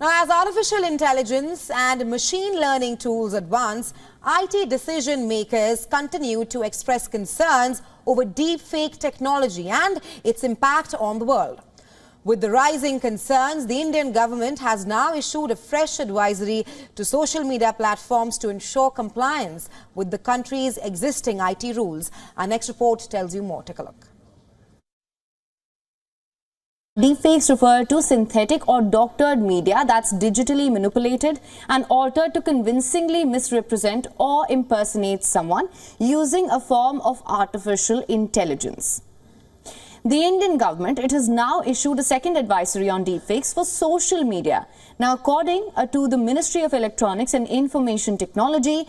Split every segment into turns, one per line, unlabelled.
Now, as artificial intelligence and machine learning tools advance, IT decision makers continue to express concerns over deepfake technology and its impact on the world. With the rising concerns, the Indian government has now issued a fresh advisory to social media platforms to ensure compliance with the country's existing IT rules. Our next report tells you more. Take a look.
Deepfakes refer to synthetic or doctored media that's digitally manipulated and altered to convincingly misrepresent or impersonate someone using a form of artificial intelligence. The Indian government, it has now issued a second advisory on deepfakes for social media. Now, according to the Ministry of Electronics and Information Technology,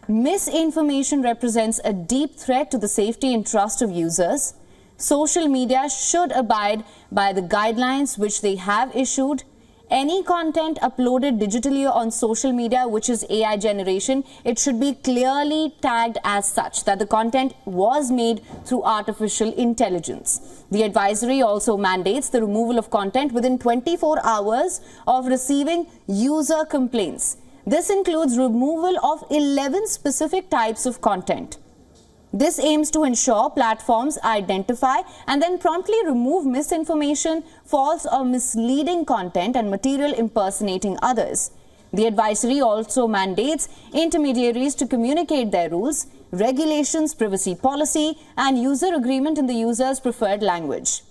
misinformation represents a deep threat to the safety and trust of users. Social media should abide by the guidelines which they have issued. Any content uploaded digitally on social media, which is AI generation, it should be clearly tagged as such, that the content was made through artificial intelligence. The advisory also mandates the removal of content within 24 hours of receiving user complaints. This includes removal of 11 specific types of content. This aims to ensure platforms identify and then promptly remove misinformation, false or misleading content and material impersonating others. The advisory also mandates intermediaries to communicate their rules, regulations, privacy policy and user agreement in the user's preferred language.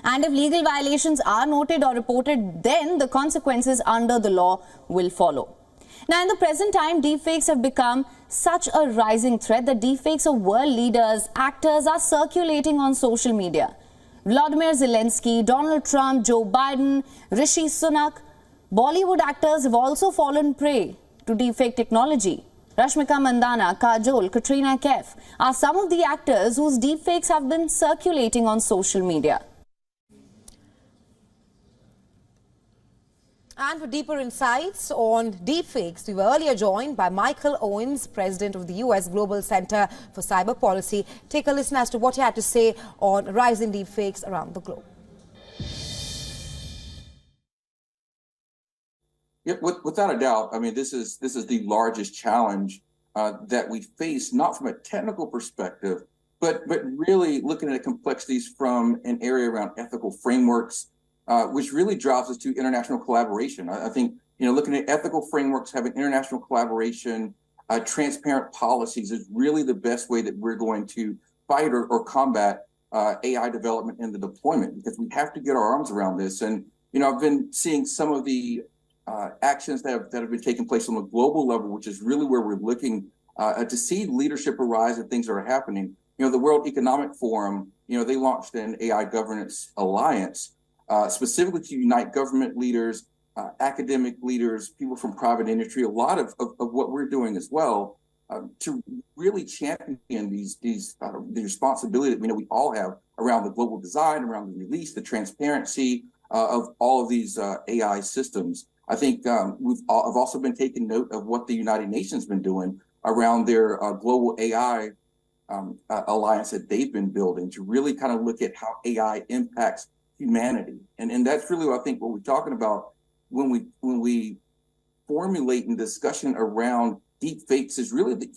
And if legal violations are noted or reported, then the consequences under the law will follow. Now, in the present time, deepfakes have become such a rising threat that deepfakes of world leaders, actors are circulating on social media. Vladimir Zelensky, Donald Trump, Joe Biden, Rishi Sunak, Bollywood actors have also fallen prey to deepfake technology. Rashmika Mandanna, Kajol, Katrina Kaif are some of the actors whose deepfakes have been circulating on social media.
And for deeper insights on deepfakes, we were earlier joined by Michael Owens, president of the US Global Center for Cyber Policy. Take a listen as to what he had to say on rising deepfakes around the globe.
Yeah, without a doubt, I mean, this is the largest challenge that we face, not from a technical perspective, but really looking at complexities from an area around ethical frameworks, which really drives us to international collaboration. I think, looking at ethical frameworks, having international collaboration, transparent policies is really the best way that we're going to fight or combat AI development and the deployment, because we have to get our arms around this. And, I've been seeing some of the actions that have been taking place on the global level, which is really where we're looking to see leadership arise and things that are happening. The World Economic Forum, they launched an AI governance alliance, specifically to unite government leaders, academic leaders, people from private industry, a lot of what we're doing as well, to really champion the responsibility that we all have around the global design, around the release, the transparency of all of these AI systems. I think I've also been taking note of what the United Nations has been doing around their global AI alliance that they've been building to really kind of look at how AI impacts humanity. And that's really what I think what we're talking about when we formulate and discussion around deepfakes is really the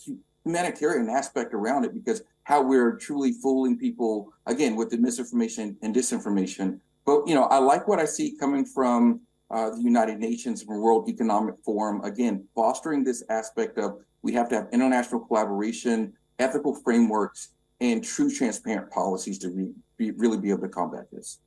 humanitarian aspect around it, because how we're truly fooling people, again, with the misinformation and disinformation. But, I like what I see coming from the United Nations and World Economic Forum, again, fostering this aspect of we have to have international collaboration, ethical frameworks, and true transparent policies to really be able to combat this.